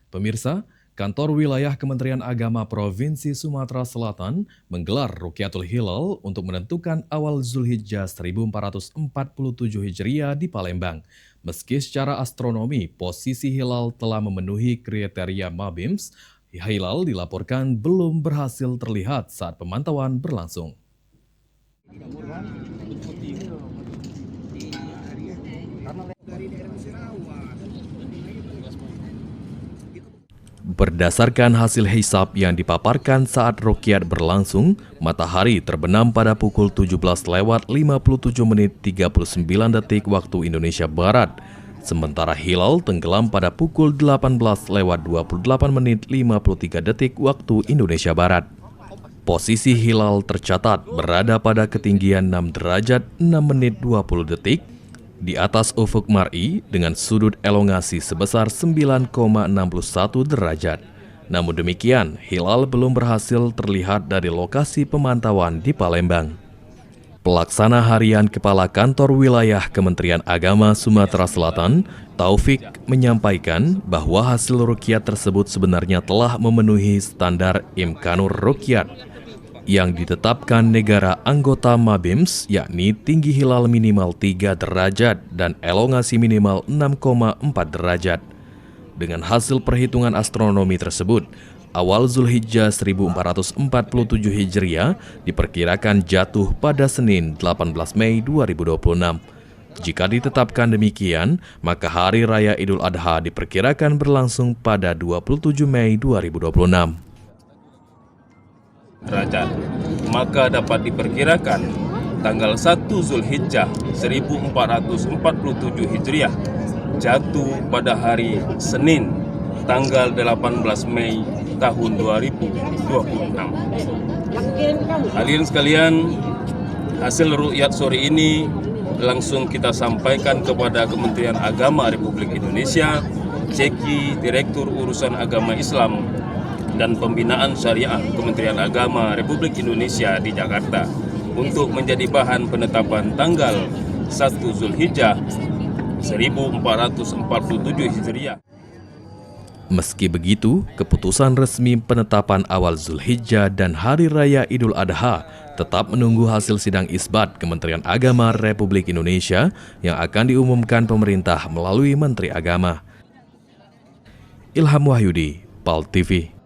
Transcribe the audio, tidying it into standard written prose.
Pemirsa, Kantor Wilayah Kementerian Agama Provinsi Sumatera Selatan menggelar Rukyatul Hilal untuk menentukan awal Zulhijjah 1447 Hijriah di Palembang. Meski secara astronomi posisi hilal telah memenuhi kriteria Mabims, hilal dilaporkan belum berhasil terlihat saat pemantauan berlangsung. Berdasarkan hasil hisab yang dipaparkan saat rukyat berlangsung, matahari terbenam pada pukul 17:57:39 waktu Indonesia Barat, sementara hilal tenggelam pada pukul 18:28:53 waktu Indonesia Barat. Posisi hilal tercatat berada pada ketinggian 6 derajat 6 menit 20 detik di atas ufuk mar'i dengan sudut elongasi sebesar 9,61 derajat. Namun demikian, hilal belum berhasil terlihat dari lokasi pemantauan di Palembang. Pelaksana Harian Kepala Kantor Wilayah Kementerian Agama Sumatera Selatan, Taufik, menyampaikan bahwa hasil rukyat tersebut sebenarnya telah memenuhi standar Imkanur Rukyat yang ditetapkan negara anggota Mabims, yakni tinggi hilal minimal 3 derajat dan elongasi minimal 6,4 derajat. Dengan hasil perhitungan astronomi tersebut, awal Zulhijjah 1447 Hijriah diperkirakan jatuh pada Senin 18 Mei 2026. Jika ditetapkan demikian, maka Hari Raya Idul Adha diperkirakan berlangsung pada 27 Mei 2026. Derajat, maka dapat diperkirakan tanggal 1 Zulhijjah 1447 Hijriah jatuh pada hari Senin tanggal 18 Mei tahun 2026. Hadirin sekalian, hasil rukyat sore ini langsung kita sampaikan kepada Kementerian Agama Republik Indonesia, Ceki Direktur Urusan Agama Islam dan Pembinaan Syariah Kementerian Agama Republik Indonesia di Jakarta untuk menjadi bahan penetapan tanggal 1 Zulhijjah 1447 Hijriah. Meski begitu, keputusan resmi penetapan awal Zulhijjah dan Hari Raya Idul Adha tetap menunggu hasil sidang isbat Kementerian Agama Republik Indonesia yang akan diumumkan pemerintah melalui Menteri Agama. Ilham Wahyudi, PAL TV.